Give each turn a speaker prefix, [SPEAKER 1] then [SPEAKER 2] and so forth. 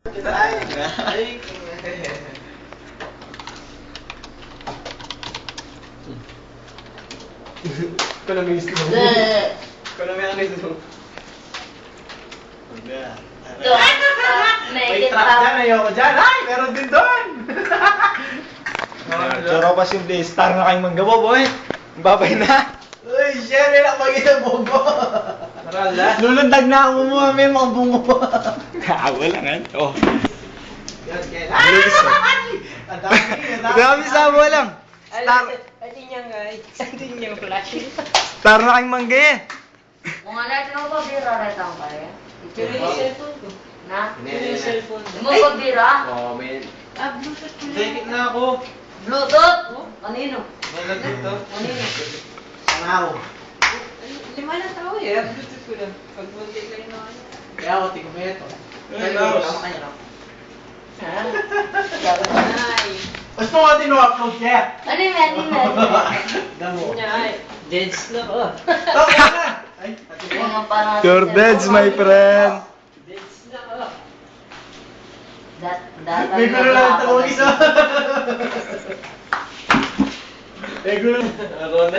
[SPEAKER 1] Ay. Ikaw na may gusto mo. Ikaw na may gusto mo. May trap dyan, ayoko dyan. Ay, meron din doon.
[SPEAKER 2] Choropas yung play. Star na kayong manggawa, boy. Babay na.
[SPEAKER 1] Uy, share nila pag-isang bobo.
[SPEAKER 2] Lulundag na ako mo, may mga bungo pa. Wala nga. Oh.
[SPEAKER 1] Yan, yan.
[SPEAKER 2] Lulis na.
[SPEAKER 1] Ang dami, ang dami.
[SPEAKER 2] Grabe sabo lang. Star.
[SPEAKER 3] Ito niya guys. Ito niya flash.
[SPEAKER 2] Star na kayong mangga eh.
[SPEAKER 4] Kung ano mo ba bira reta ang kaya?
[SPEAKER 3] Ito yung cellphone ko.
[SPEAKER 4] Na?
[SPEAKER 3] Ito yung cellphone ko.
[SPEAKER 4] Mo ba bira?
[SPEAKER 1] Oh, man.
[SPEAKER 3] Bluetooth ko
[SPEAKER 1] Take it na ako.
[SPEAKER 4] Bluetooth? Kanino?
[SPEAKER 1] Wala dito.
[SPEAKER 4] Kanino?
[SPEAKER 1] Sanaw.
[SPEAKER 3] 5 na tao eh. Bluetooth ko lang. Pag bunti kayo na kanya.
[SPEAKER 1] Kaya ako, tingko mo ito.
[SPEAKER 2] Ay, Laos.
[SPEAKER 1] Tama kanya, no?
[SPEAKER 3] Ay.
[SPEAKER 1] Gusto mo natin no-upload kaya?
[SPEAKER 4] Ano yung ano yung
[SPEAKER 1] Damo.
[SPEAKER 3] Ay. Deads na ko.
[SPEAKER 1] Tama na! Ay, ate mo.
[SPEAKER 2] Your dads, my friend.
[SPEAKER 3] Deads na ko.
[SPEAKER 1] May gulo lang ang tawag isa. May gulo. Ako na.